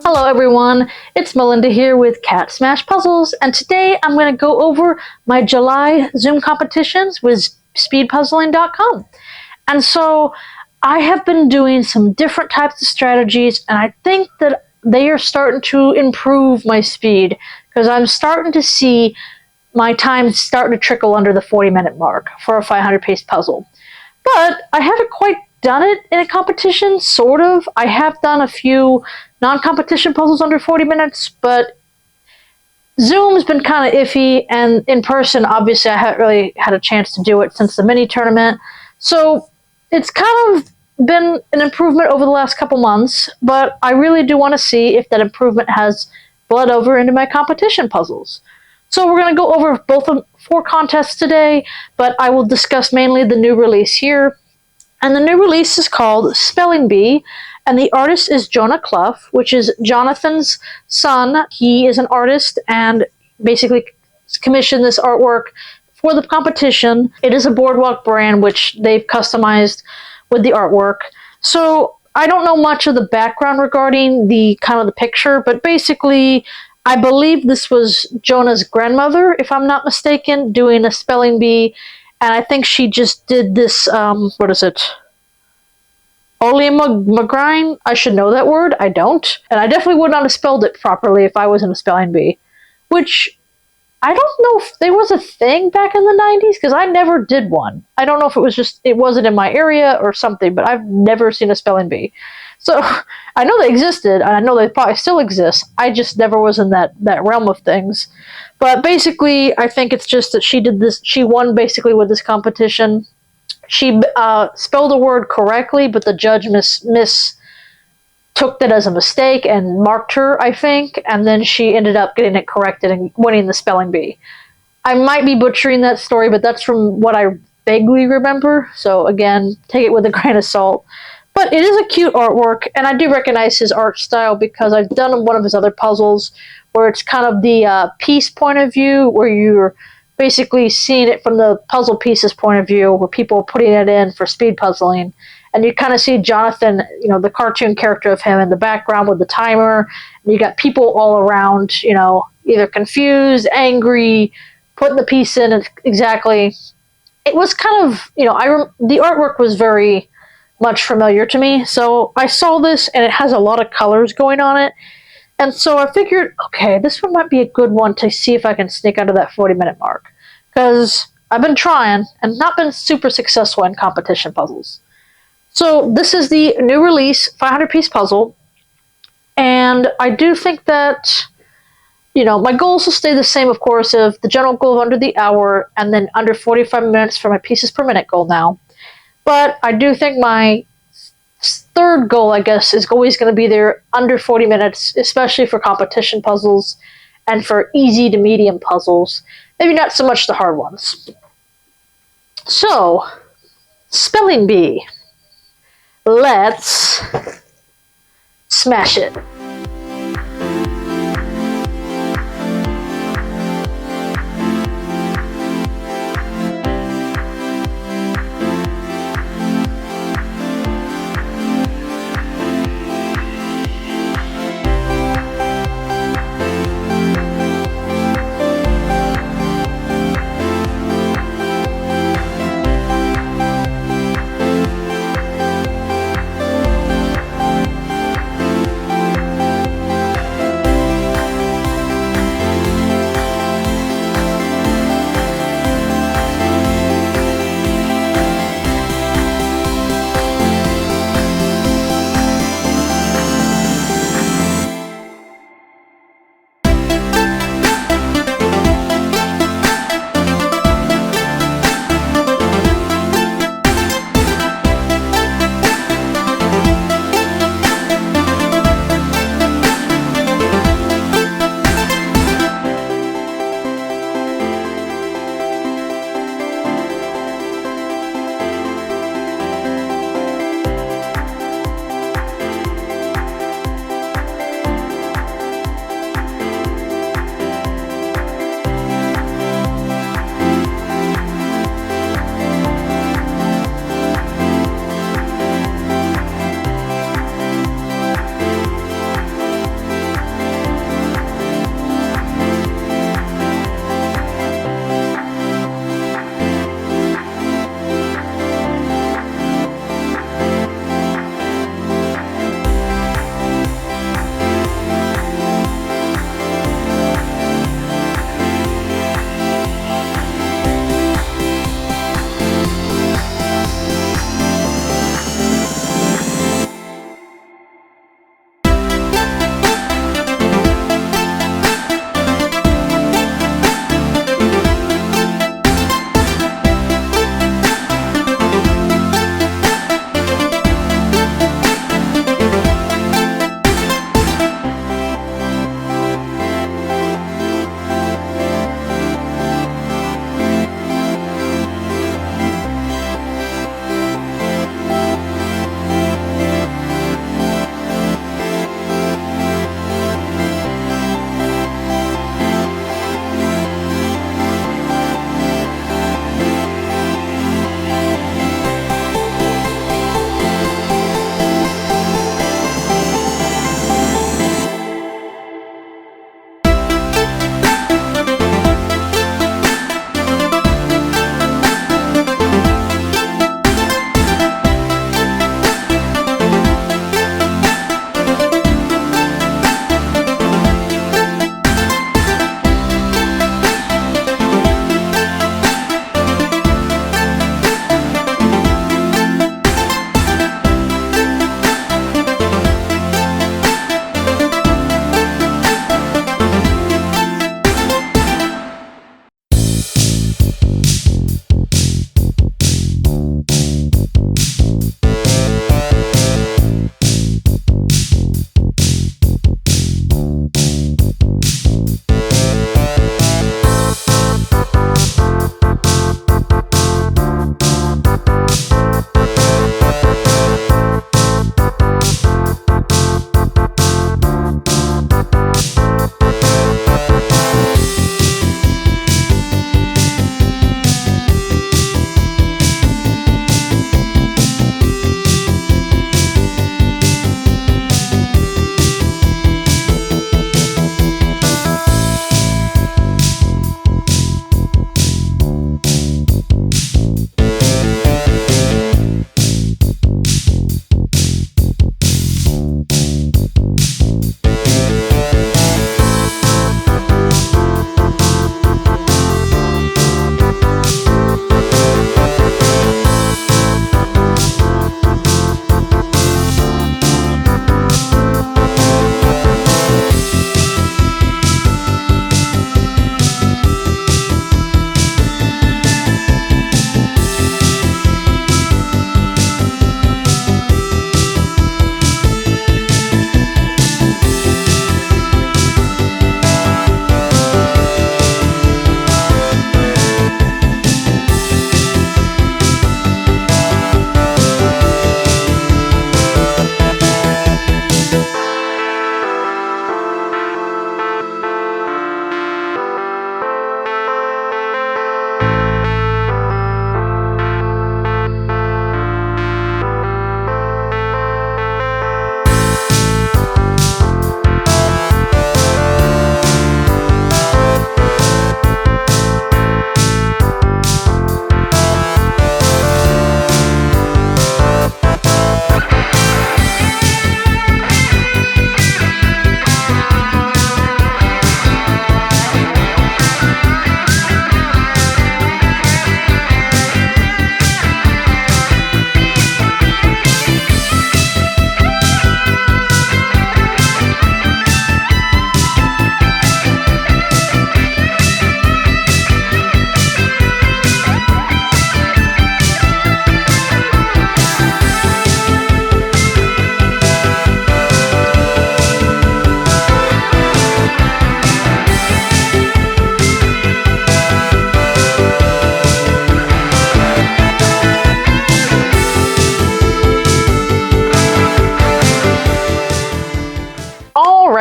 Hello everyone, it's Melinda here with CatSmashPuzzles, and today I'm going to go over my July Zoom competitions with speedpuzzling.com. And so I have been doing some different types of strategies, and I think that they are starting to improve my speed, because I'm starting to see my time starting to trickle under the 40-minute mark for a 500-piece puzzle. But I haven't quite done it in a competition, sort of. I have done a few non-competition puzzles under 40 minutes, but Zoom's been kind of iffy, and in person, obviously, I haven't really had a chance to do it since the mini tournament. So it's kind of been an improvement over the last couple months, but I really do want to see if that improvement has bled over into my competition puzzles. So we're going to go over both of 4 contests today, but I will discuss mainly the new release here. And the new release is called Spelling Bee, and the artist is Jonah Clough, which is Jonathan's son. He is an artist and basically commissioned this artwork for the competition. It is a Boardwalk brand, which they've customized with the artwork. So I don't know much of the background regarding the kind of the picture, but basically I believe this was Jonah's grandmother, if I'm not mistaken, doing a spelling bee, and I think she just did this, what is it? Oleomagrine? I should know that word. I don't. And I definitely would not have spelled it properly if I was in a spelling bee. Which, I don't know if there was a thing back in the 90s, because I never did one. I don't know if it was just, it wasn't in my area or something, but I've never seen a spelling bee. So, I know they existed, and I know they probably still exist. I just never was in that realm of things. But basically, I think it's just that she did this, she won basically with this competition. She spelled a word correctly, but the judge took that as a mistake and marked her, I think, and then she ended up getting it corrected and winning the spelling bee. I might be butchering that story, but that's from what I vaguely remember, so again, take it with a grain of salt. But it is a cute artwork, and I do recognize his art style because I've done one of his other puzzles where it's kind of the piece point of view, where you're basically seeing it from the puzzle pieces point of view, where people are putting it in for speed puzzling. And you kind of see Jonathan, you know, the cartoon character of him in the background with the timer. And you got people all around, you know, either confused, angry, putting the piece in exactly. It was kind of, you know, the artwork was very much familiar to me. So I saw this, and it has a lot of colors going on it. And so I figured, okay, this one might be a good one to see if I can sneak under that 40-minute mark. Because I've been trying and not been super successful in competition puzzles. So this is the new release 500-piece puzzle. And I do think that, you know, my goals will stay the same, of course, of the general goal of under the hour and then under 45 minutes for my pieces per minute goal now. But I do think my third goal, I guess, is always going to be there under 40 minutes, especially for competition puzzles and for easy to medium puzzles. Maybe not so much the hard ones. So, Spelling Bee. Let's smash it.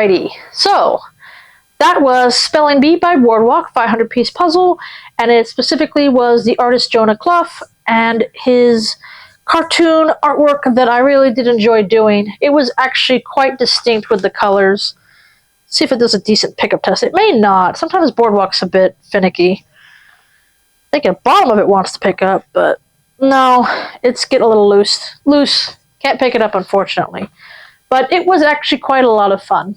Alrighty, so that was Spelling Bee by Boardwalk, 500-piece puzzle, and it specifically was the artist Jonah Clough and his cartoon artwork that I really did enjoy doing. It was actually quite distinct with the colors. Let's see if it does a decent pickup test. It may not. Sometimes Boardwalk's a bit finicky. I think the bottom of it wants to pick up, but no, it's getting a little loose. Loose. Can't pick it up, unfortunately. But it was actually quite a lot of fun.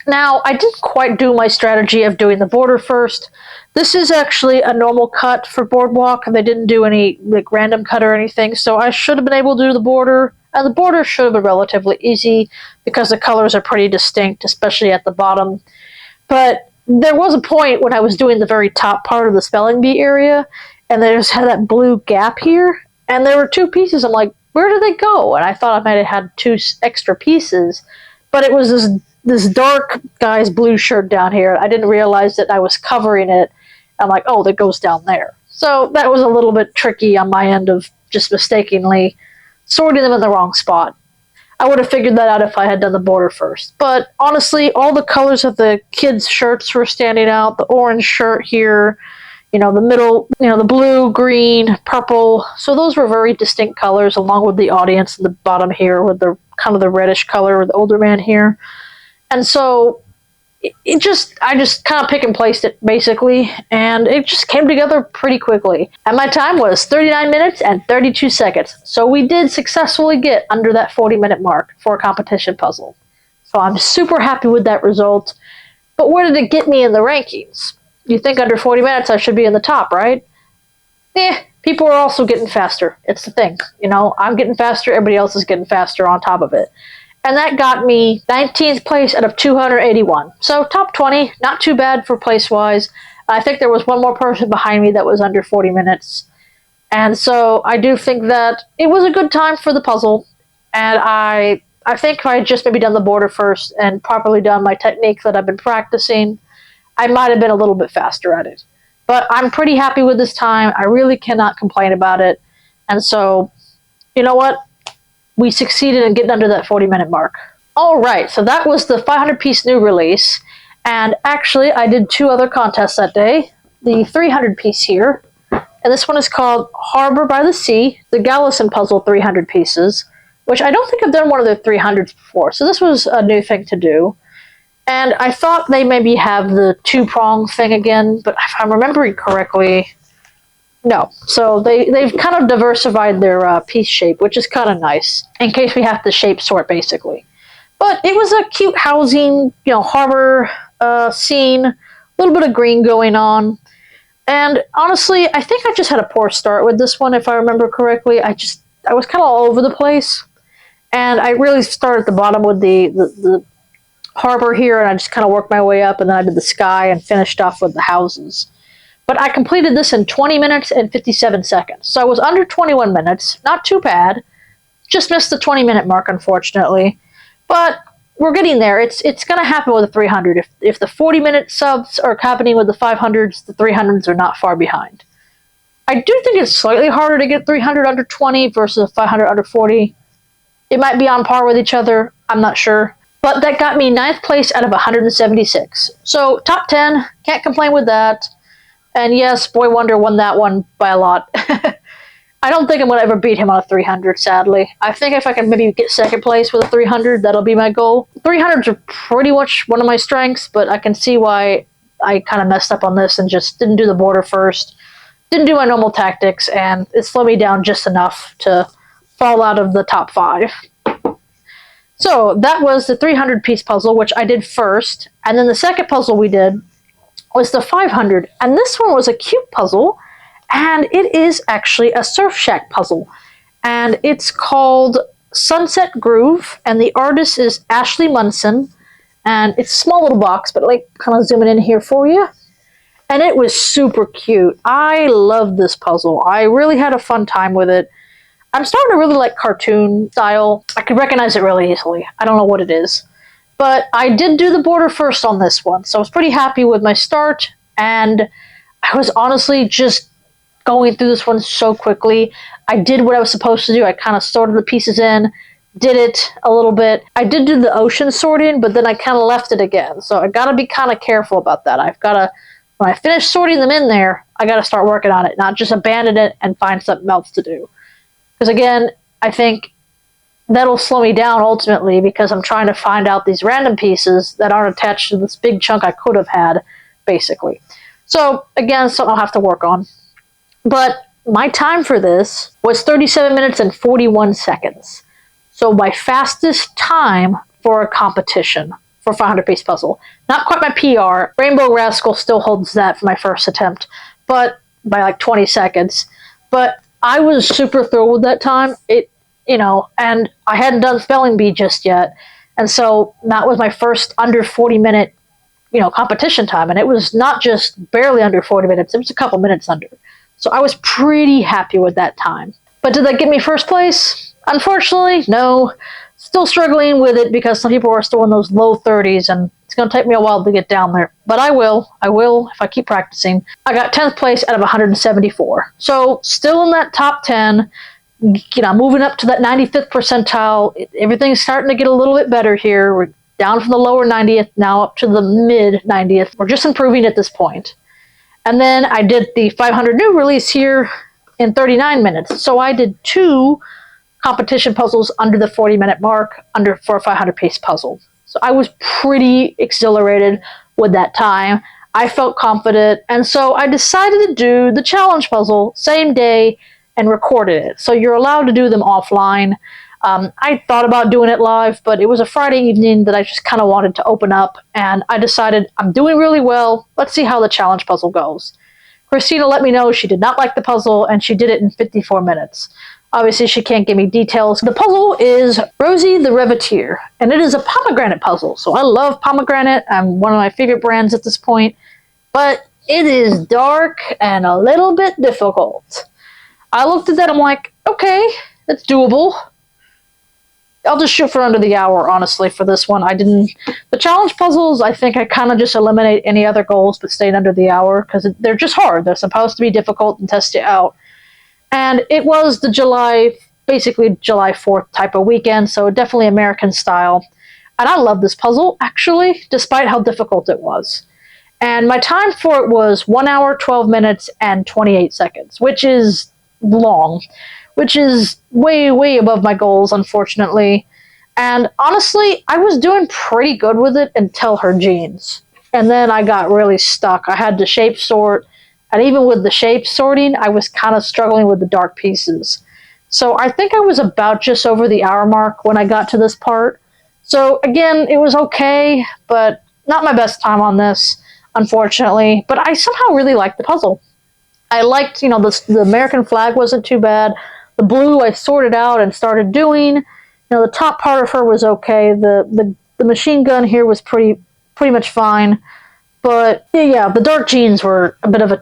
Now, I didn't quite do my strategy of doing the border first. This is actually a normal cut for Boardwalk, and they didn't do any like random cut or anything, so I should have been able to do the border, and the border should have been relatively easy because the colors are pretty distinct, especially at the bottom. But there was a point when I was doing the very top part of the spelling bee area, and they just had that blue gap here, and there were two pieces. I'm like, where did they go? And I thought I might have had two extra pieces, but it was this dark guy's blue shirt down here. I didn't realize that I was covering it. I'm like, oh, that goes down there. So that was a little bit tricky on my end of just mistakenly sorting them in the wrong spot. I would have figured that out if I had done the border first. But honestly, all the colors of the kids' shirts were standing out. The orange shirt here, the middle, the blue, green, purple. So those were very distinct colors, along with the audience in the bottom here with the kind of the reddish color with the older man here. And so I just kind of pick and placed it, basically, and it just came together pretty quickly. And my time was 39 minutes and 32 seconds. So we did successfully get under that 40-minute mark for a competition puzzle. So I'm super happy with that result. But where did it get me in the rankings? You think under 40 minutes I should be in the top, right? People are also getting faster. It's the thing. I'm getting faster, everybody else is getting faster on top of it. And that got me 19th place out of 281. So top 20, not too bad for place-wise. I think there was one more person behind me that was under 40 minutes. And so I do think that it was a good time for the puzzle. And I think if I had just maybe done the border first and properly done my technique that I've been practicing, I might have been a little bit faster at it. But I'm pretty happy with this time. I really cannot complain about it. And so, you know what? We succeeded in getting under that 40-minute mark. Alright, so that was the 500-piece new release. And actually, I did two other contests that day. The 300-piece here. And this one is called Harbor by the Sea, the Gallison Puzzle 300 pieces, which I don't think I've done one of the 300s before. So this was a new thing to do. And I thought they maybe have the two-prong thing again, but if I'm remembering correctly, no. So they've kind of diversified their piece shape, which is kind of nice, in case we have to shape sort, basically. But it was a cute housing, harbor scene, a little bit of green going on. And honestly, I think I just had a poor start with this one, if I remember correctly. I was kind of all over the place. And I really started at the bottom with the harbor here, and I just kind of worked my way up, and then I did the sky and finished off with the houses. But I completed this in 20 minutes and 57 seconds. So I was under 21 minutes. Not too bad. Just missed the 20-minute mark, unfortunately. But we're getting there. It's going to happen with the 300. If the 40-minute subs are happening with the 500s, the 300s are not far behind. I do think it's slightly harder to get 300 under 20 versus 500 under 40. It might be on par with each other. I'm not sure. But that got me 9th place out of 176. So top 10. Can't complain with that. And yes, Boy Wonder won that one by a lot. I don't think I'm going to ever beat him on a 300, sadly. I think if I can maybe get 2nd place with a 300, that'll be my goal. 300s are pretty much one of my strengths, but I can see why I kind of messed up on this and just didn't do the border first. Didn't do my normal tactics, and it slowed me down just enough to fall out of the top 5. So that was the 300-piece puzzle, which I did first. And then the second puzzle we did was the 500, and this one was a cute puzzle, and it is actually a Surf Shack puzzle, and it's called Sunset Groove, and the artist is Ashley Munson, and it's a small little box, but like kind of zooming in here for you, and it was super cute. I love this puzzle. I really had a fun time with it. I'm starting to really like cartoon style. I could recognize it really easily. I don't know what it is. But I did do the border first on this one, so I was pretty happy with my start, and I was honestly just going through this one so quickly. I did what I was supposed to do. I kind of sorted the pieces in, did it a little bit. I did do the ocean sorting, but then I kind of left it again. So I gotta be kind of careful about that. I've gotta, when I finish sorting them in there, I gotta start working on it, not just abandon it and find something else to do. Because again, I think that'll slow me down ultimately because I'm trying to find out these random pieces that aren't attached to this big chunk I could have had, basically. So again, something I'll have to work on. But my time for this was 37 minutes and 41 seconds. So my fastest time for a competition for 500-piece puzzle. Not quite my PR. Rainbow Rascal still holds that for my first attempt, but by like 20 seconds. But I was super thrilled with that time. And I hadn't done spelling bee just yet. And so that was my first under 40-minute, competition time. And it was not just barely under 40 minutes. It was a couple minutes under. So I was pretty happy with that time. But did that get me first place? Unfortunately, no. Still struggling with it because some people are still in those low 30s, and it's going to take me a while to get down there. But I will if I keep practicing. I got 10th place out of 174. So still in that top 10, moving up to that 95th percentile. Everything's starting to get a little bit better here. We're down from the lower 90th, now up to the mid 90th. We're just improving at this point. And then I did the 500 new release here in 39 minutes. So I did 2 competition puzzles under the 40-minute mark for a 500-piece puzzle. So I was pretty exhilarated with that time. I felt confident, and so I decided to do the challenge puzzle same day and recorded it. So you're allowed to do them offline. I thought about doing it live, but it was a Friday evening that I just kind of wanted to open up, and I decided I'm doing really well. Let's see how the challenge puzzle goes. Christina let me know she did not like the puzzle, and she did it in 54 minutes. Obviously, she can't give me details. The puzzle is Rosie the Reveteer, and it is a pomegranate puzzle. So I love pomegranate. I'm one of my favorite brands at this point. But it is dark and a little bit difficult. I looked at that, I'm like, okay, it's doable. I'll just shoot for under the hour, honestly, for this one. The challenge puzzles, I think I kind of just eliminate any other goals but stayed under the hour because they're just hard. They're supposed to be difficult and test you out. And it was the basically July 4th type of weekend, so definitely American style. And I love this puzzle, actually, despite how difficult it was. And my time for it was 1 hour, 12 minutes, and 28 seconds, which is long, which is way, way above my goals, unfortunately. And honestly, I was doing pretty good with it until her jeans. And then I got really stuck. I had to shape sort. And even with the shape sorting, I was kind of struggling with the dark pieces. So I think I was about just over the hour mark when I got to this part. So again, it was okay, but not my best time on this, unfortunately. But I somehow really liked the puzzle. I liked, the American flag wasn't too bad. The blue I sorted out and started doing. The top part of her was okay. The machine gun here was pretty much fine. But yeah, the dark jeans were a bit of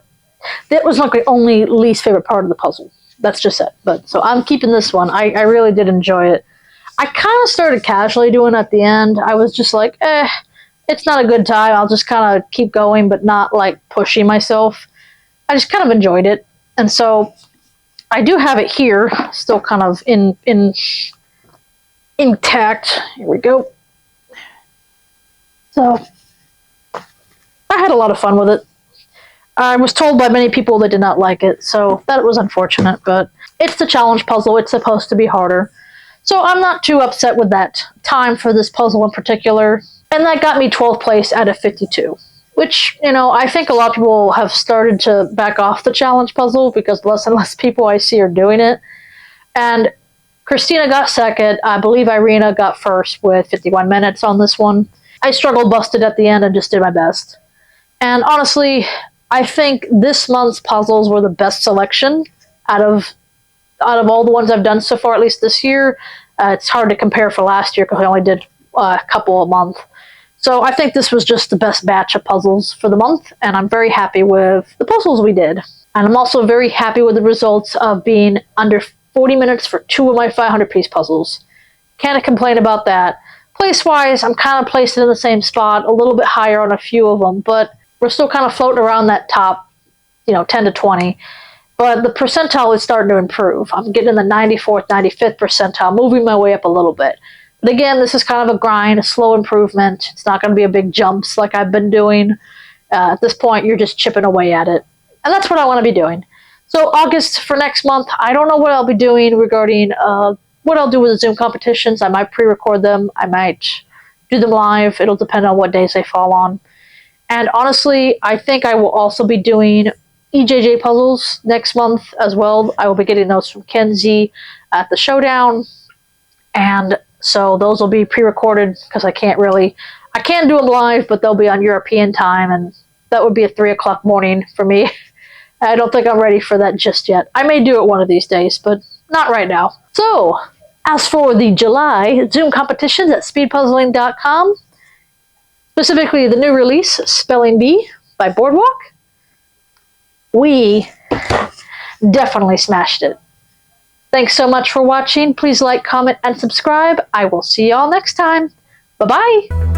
that was like my only least favorite part of the puzzle. That's just it. But so I'm keeping this one. I really did enjoy it. I kind of started casually doing it at the end. I was just like, it's not a good time. I'll just kind of keep going, but not like pushing myself. I just kind of enjoyed it. And so I do have it here, still kind of intact. Here we go. So I had a lot of fun with it. I was told by many people they did not like it, so that was unfortunate, but it's the challenge puzzle. It's supposed to be harder. So I'm not too upset with that time for this puzzle in particular. And that got me 12th place out of 52, which, I think a lot of people have started to back off the challenge puzzle because less and less people I see are doing it. And Christina got second. I believe Irina got first with 51 minutes on this one. I struggled, busted at the end, and just did my best. And honestly, I think this month's puzzles were the best selection out of all the ones I've done so far, at least this year. It's hard to compare for last year because I only did a couple a month. So I think this was just the best batch of puzzles for the month, and I'm very happy with the puzzles we did. And I'm also very happy with the results of being under 40 minutes for 2 of my 500-piece puzzles. Can't complain about that. Place-wise, I'm kind of placed in the same spot, a little bit higher on a few of them, but we're still kind of floating around that top, 10 to 20. But the percentile is starting to improve. I'm getting in the 94th, 95th percentile, moving my way up a little bit. But again, this is kind of a grind, a slow improvement. It's not going to be a big jumps like I've been doing. At this point, you're just chipping away at it. And that's what I want to be doing. So August for next month, I don't know what I'll be doing regarding what I'll do with the Zoom competitions. I might pre-record them. I might do them live. It'll depend on what days they fall on. And honestly, I think I will also be doing EJJ puzzles next month as well. I will be getting those from Kenzie at the showdown. And so those will be pre-recorded because I can do them live, but they'll be on European time, and that would be a 3 o'clock morning for me. I don't think I'm ready for that just yet. I may do it one of these days, but not right now. So, as for the July Zoom competitions at speedpuzzling.com, specifically the new release, Spelling Bee by Boardwalk, we definitely smashed it. Thanks so much for watching. Please like, comment, and subscribe. I will see y'all next time. Bye-bye.